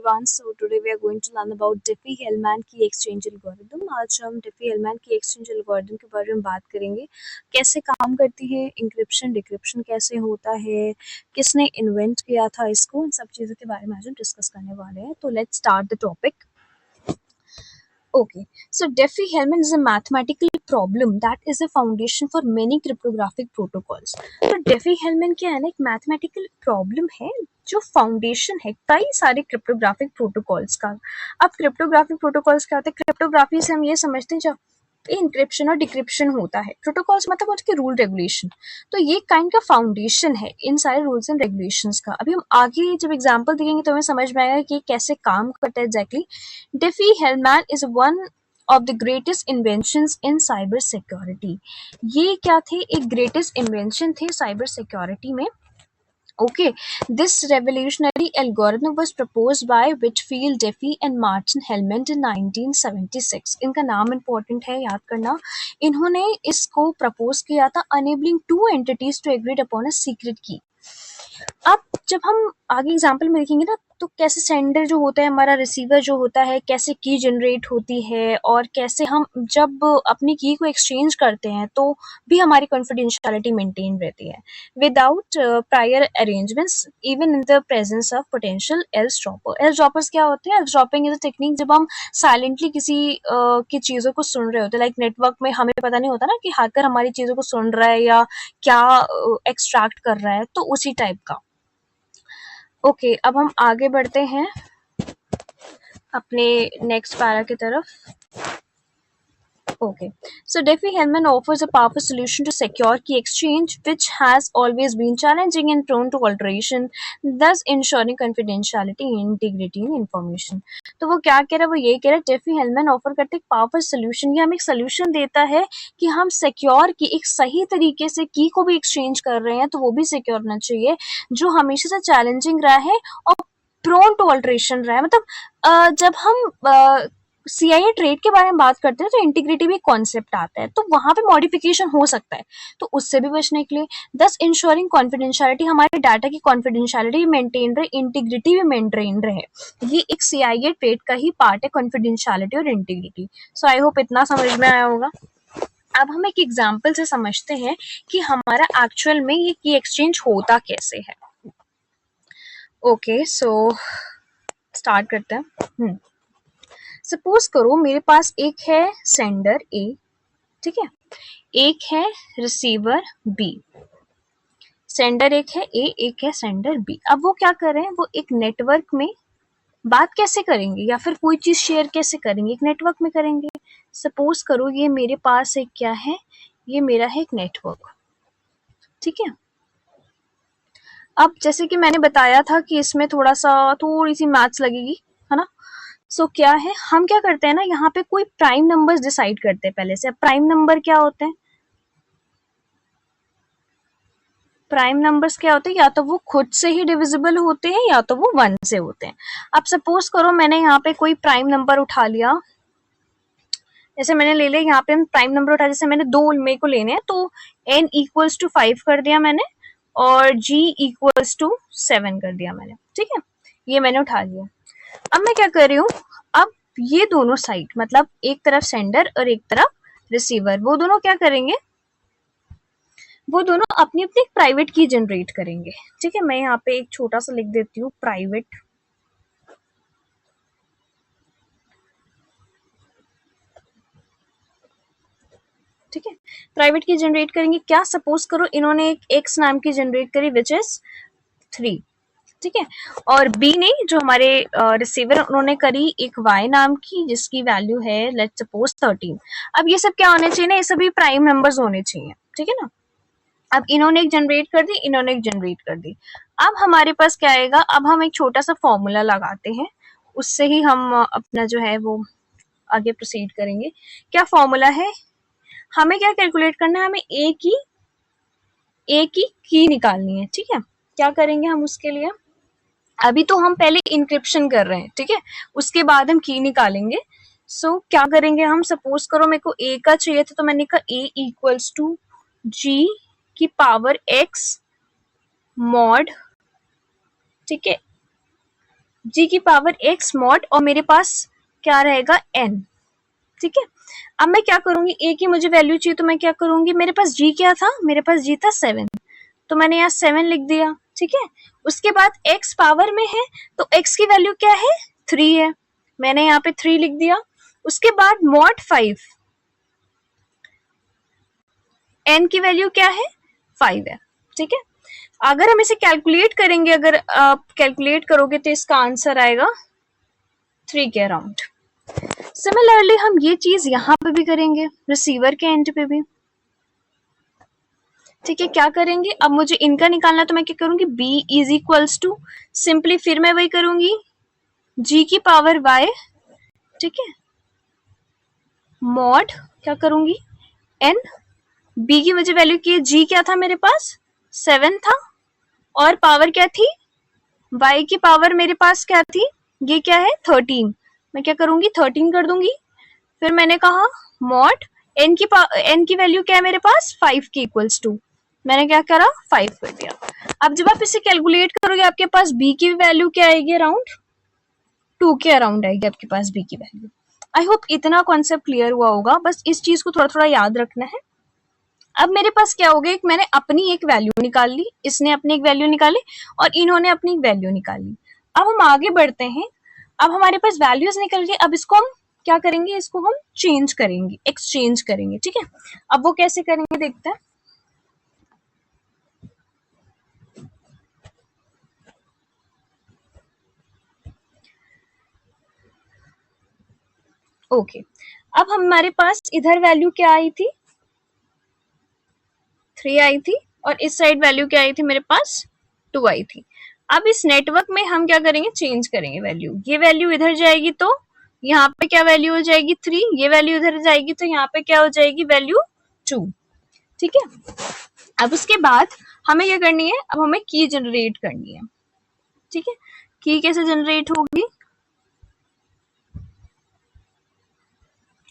everyone. So today we are going to learn about Diffie-Hellman key exchange algorithm. आज हम Diffie-Hellman key exchange algorithm के बारे में बात करेंगे, कैसे काम करती है, इंक्रिप्शन डिक्रिप्शन कैसे होता है, किसने इन्वेंट किया था इसको, इन सब चीज़ों के बारे में आज हम डिस्कस करने वाले हैं. तो let's start the topic. Okay, so Diffie-Hellman is a mathematical problem that is a foundation for many cryptographic protocols. तो Diffie-Hellman क्या है ना, एक mathematical problem है जो फाउंडेशन है कई सारे क्रिप्टोग्राफिक प्रोटोकॉल्स का. अब क्रिप्टोग्राफिक प्रोटोकॉल्स क्या होते हैं? क्रिप्टोग्राफी से हम ये समझते हैं जब इंक्रिप्शन और डिक्रिप्शन होता है. प्रोटोकॉल्स मतलब उसके रूल रेगुलेशन. तो ये काइंड का फाउंडेशन है इन सारे रूल्स एंड रेगुलेशंस का. अभी हम आगे जब एग्जांपल देखेंगे तो हमें समझ में आएगा कि कैसे काम करता है exactly. Diffie-Hellman is one of the greatest inventions in cyber security. ये क्या थे? एक greatest invention थे cyber security में. Okay, this revolutionary algorithm was proposed by Whitfield Diffie and Martin Hellman in 1976. इनका नाम important है, याद करना. इन्होंने इसको propose किया था enabling two entities to agree upon a secret key. अब जब हम आगे एग्जाम्पल में देखेंगे ना, तो कैसे सेंडर जो होता है हमारा, रिसीवर जो होता है, कैसे की जनरेट होती है और कैसे हम जब अपनी की को एक्सचेंज करते हैं तो भी हमारी कॉन्फिडेंशियलिटी मेंटेन रहती है without prior arrangements even in the presence of potential eavesdropper. Eavesdroppers क्या होते हैं? एयरड्रॉपिंग इज अ टेक्निक जब हम साइलेंटली किसी की चीज़ों को सुन रहे होते हैं. लाइक नेटवर्क में हमें पता नहीं होता ना कि हैकर हमारी चीज़ों को सुन रहा है या क्या एक्सट्रैक्ट कर रहा है, तो उसी टाइप का. ओके, अब हम आगे बढ़ते हैं अपने नेक्स्ट पैरा की तरफ. Okay, so Diffie-Hellman offers a powerful solution to secure key exchange, which has always been challenging and prone to alteration, thus ensuring confidentiality, integrity and information. तो वो क्या कह रहा है? वो ये कह रहा है Diffie-Hellman ऑफर करते एक पावरफुल सोल्यूशन. ये हमें एक सोल्यूशन देता है कि हम सिक्योर की एक सही तरीके से की को भी एक्सचेंज कर रहे हैं तो वो भी सिक्योर होना चाहिए, जो हमेशा से चैलेंजिंग रहा है और प्रोन टू ऑल्ट्रेशन रहा है. मतलब जब हम CIA ट्रेड के बारे में बात करते हैं तो इंटीग्रिटी भी कॉन्सेप्ट आता है, तो वहां पे मॉडिफिकेशन हो सकता है, तो उससे भी बचने के लिए दस इंश्योरिंग कॉन्फिडेंशियलिटी, हमारे डाटा की कॉन्फिडेंशियलिटी मेंटेन रहे, इंटीग्रिटी भी मेंटेन रहे. ये एक CIA ट्रेड का ही पार्ट है, कॉन्फिडेंशियलिटी और इंटीग्रिटी. सो आई होप इतना समझ में आया होगा. अब हम एक एग्जाम्पल से समझते हैं कि हमारा एक्चुअल में ये की एक्सचेंज होता कैसे है. ओके, सो स्टार्ट करते हैं. सपोज करो मेरे पास एक है सेंडर ए, ठीक है, एक है रिसीवर बी. सेंडर एक है ए, एक है सेंडर बी. अब वो क्या कर रहे हैं? वो एक नेटवर्क में बात कैसे करेंगे या फिर कोई चीज शेयर कैसे करेंगे? एक नेटवर्क में करेंगे. सपोज करो ये मेरे पास एक क्या है, ये मेरा है एक नेटवर्क, ठीक है. अब जैसे कि मैंने बताया था कि इसमें थोड़ी सी मैथ्स लगेगी, है ना. सो क्या है, हम क्या करते हैं ना, यहाँ पे कोई प्राइम नंबर्स डिसाइड करते हैं पहले से. अब प्राइम नंबर क्या होते हैं? प्राइम नंबर्स क्या होते हैं? या तो वो खुद से ही डिविजिबल होते हैं या तो वो 1 से होते हैं. अब सपोज करो मैंने यहाँ पे कोई प्राइम नंबर उठा लिया, जैसे मैंने ले लिया यहाँ पे प्राइम नंबर उठा, जैसे मैंने 2 मेरे को लेने हैं, तो n इक्वल्स टू 5 कर दिया मैंने और g इक्वल्स टू 7 कर दिया मैंने, ठीक है. ये मैंने उठा लिया. अब मैं क्या कर रही हूँ, अब ये दोनों साइड, मतलब एक तरफ सेंडर और एक तरफ रिसीवर, वो दोनों क्या करेंगे? वो दोनों अपनी अपनी प्राइवेट की जनरेट करेंगे, ठीक है. मैं यहाँ पे एक छोटा सा लिख देती हूँ, प्राइवेट. ठीक है, प्राइवेट की जनरेट करेंगे. क्या? सपोज करो इन्होंने एक x नाम की जनरेट करी विच इज 3, ठीक है, और B ने, जो हमारे रिसीवर, उन्होंने करी एक y नाम की जिसकी वैल्यू है लेट्स सपोज 13. अब ये सब क्या होने चाहिए ना, ये सभी प्राइम नंबर्स होने चाहिए, ठीक है ना. अब इन्होंने एक जनरेट कर दी, इन्होंने एक जनरेट कर दी. अब हमारे पास क्या आएगा? अब हम एक छोटा सा फॉर्मूला लगाते हैं, उससे ही हम अपना जो है वो आगे प्रोसीड करेंगे. क्या फॉर्मूला है? हमें क्या कैलकुलेट करना है? हमें ए की निकालनी है, ठीक है. क्या करेंगे हम उसके लिए? अभी तो हम पहले इंक्रिप्शन कर रहे हैं, ठीक है, उसके बाद हम की निकालेंगे. सो क्या करेंगे हम? सपोज करो मेरे को ए का चाहिए था, तो मैंने कहा ए इक्वल्स टू जी की पावर एक्स मॉड, ठीक है, g की पावर x मॉड और मेरे पास क्या रहेगा n। ठीक है, अब मैं क्या करूंगी, a की मुझे वैल्यू चाहिए तो मैं क्या करूंगी, मेरे पास g क्या था, मेरे पास g था 7, तो मैंने यहाँ 7 लिख दिया। ठीक है, उसके बाद x पावर में है तो x की वैल्यू क्या है, 3 है, मैंने यहाँ पे 3 लिख दिया। उसके बाद मॉड 5, n की वैल्यू क्या है, 5 है। ठीक है, अगर हम इसे कैलकुलेट करेंगे, अगर आप कैलकुलेट करोगे तो इसका आंसर आएगा 3 के अराउंड। सिमिलरली हम ये चीज यहाँ पे भी करेंगे, रिसीवर के एंड पे भी। ठीक है, क्या करेंगे, अब मुझे इनका निकालना, तो मैं क्या करूंगी, b is equals to, simply फिर मैं वही करूंगी, g की पावर y, ठीक है, मॉड क्या करूंगी, n, b की मुझे वैल्यू की, g क्या था मेरे पास 7 था, और पावर क्या थी, y की पावर मेरे पास क्या थी, ये क्या है 13, मैं क्या करूंगी 13 कर दूंगी। फिर मैंने कहा मॉड n की वैल्यू क्या है मेरे पास 5 के इक्वल्स टू, मैंने क्या करा 5 कर दिया। अब जब आप इसे कैलकुलेट करोगे आपके पास b की वैल्यू क्या आएगी, अराउंड 2 के अराउंड आएगी आपके पास b की वैल्यू। आई होप इतना कॉन्सेप्ट क्लियर हुआ होगा, बस इस चीज को थोड़ा थोड़ा याद रखना है। अब मेरे पास क्या हो गया, मैंने अपनी एक वैल्यू निकाल ली, इसने अपनी एक वैल्यू निकाली और इन्होंने अपनी वैल्यू निकाली। अब हम आगे बढ़ते हैं, अब हमारे पास वैल्यूज निकल गई, अब इसको हम क्या करेंगे, इसको हम चेंज करेंगे, एक्सचेंज करेंगे। ठीक है, अब वो कैसे करेंगे देखते हैं। ओके, अब हमारे पास इधर वैल्यू क्या आई थी, 3 आई थी, और इस साइड वैल्यू क्या आई थी मेरे पास 2 आई थी। अब इस नेटवर्क में हम क्या करेंगे, चेंज करेंगे वैल्यू, ये वैल्यू इधर जाएगी तो यहाँ पे क्या वैल्यू हो जाएगी 3, ये वैल्यू इधर जाएगी तो यहाँ पे क्या हो जाएगी वैल्यू 2। ठीक है, अब उसके बाद हमें क्या करनी है, अब हमें की जनरेट करनी है। ठीक है, की कैसे जनरेट होगी,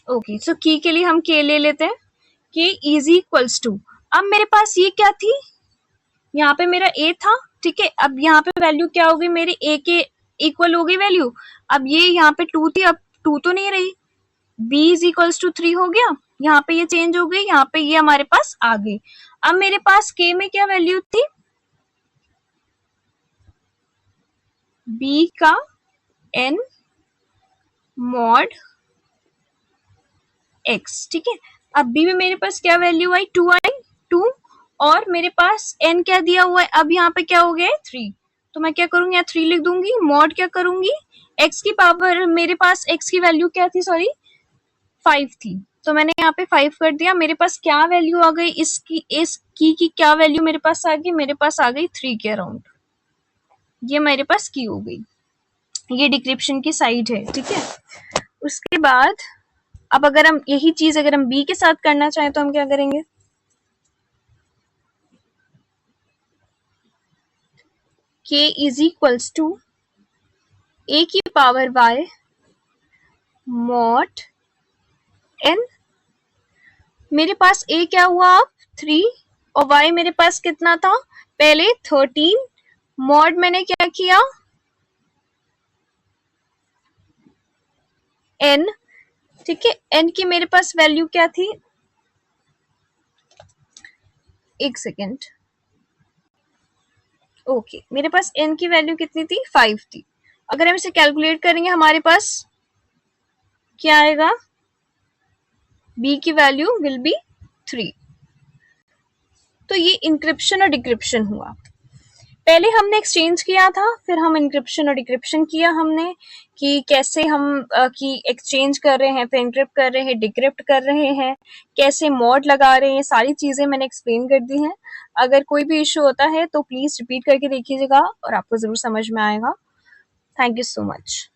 ओके, सो की के लिए हम के ले लेते हैं, के इज इक्वल्स टू, अब मेरे पास ये क्या थी, यहाँ पे मेरा a था। ठीक है, अब यहाँ पे वैल्यू क्या होगी, मेरे a के इक्वल हो गई वैल्यू। अब ये यहाँ पे 2 थी, अब 2 तो नहीं रही, b इज इक्वल्स टू 3 हो गया, यहाँ पे ये चेंज हो गई, यहाँ पे ये हमारे पास आ गई। अब मेरे पास k में क्या वैल्यू थी, b का n मॉड x। ठीक है, अब b में मेरे पास क्या वैल्यू आई, 2 आई, 2, और मेरे पास n क्या दिया हुआ है, अब यहाँ पे क्या हो गया है 3, तो मैं क्या करूंगी, यहाँ 3 लिख दूंगी, मॉड क्या करूंगी, x की पावर, मेरे पास x की वैल्यू क्या थी, सॉरी 5 थी, तो मैंने यहाँ पे 5 कर दिया। मेरे पास क्या वैल्यू आ गई, इसकी इस की क्या वैल्यू मेरे पास आ गई, मेरे पास आ गई 3 के अराउंड, ये मेरे पास की हो गई, ये डिक्रिप्शन की साइड है। ठीक है, उसके बाद अब अगर हम यही चीज अगर हम b के साथ करना चाहें तो हम क्या करेंगे, k is equals to a की पावर y मॉड n, मेरे पास a क्या हुआ अब 3 और y मेरे पास कितना था पहले 13, मॉड मैंने क्या किया n। ठीक है, n की मेरे पास वैल्यू क्या थी, एक सेकेंड, ओके, मेरे पास n की वैल्यू कितनी थी 5 थी। अगर हम इसे कैलकुलेट करेंगे हमारे पास क्या आएगा, b की वैल्यू विल बी 3। तो ये इंक्रिप्शन और डिक्रिप्शन हुआ, पहले हमने एक्सचेंज किया था, फिर हम इंक्रिप्शन और डिक्रिप्शन किया हमने, कि कैसे हम कि एक्सचेंज कर रहे हैं, फिर इंक्रिप्ट कर रहे हैं, डिक्रिप्ट कर रहे हैं, कैसे मॉड लगा रहे हैं, सारी चीजें मैंने एक्सप्लेन कर दी हैं। अगर कोई भी इशू होता है तो प्लीज रिपीट करके देखिएगा और आपको जरूर समझ में आएगा। Thank you so much.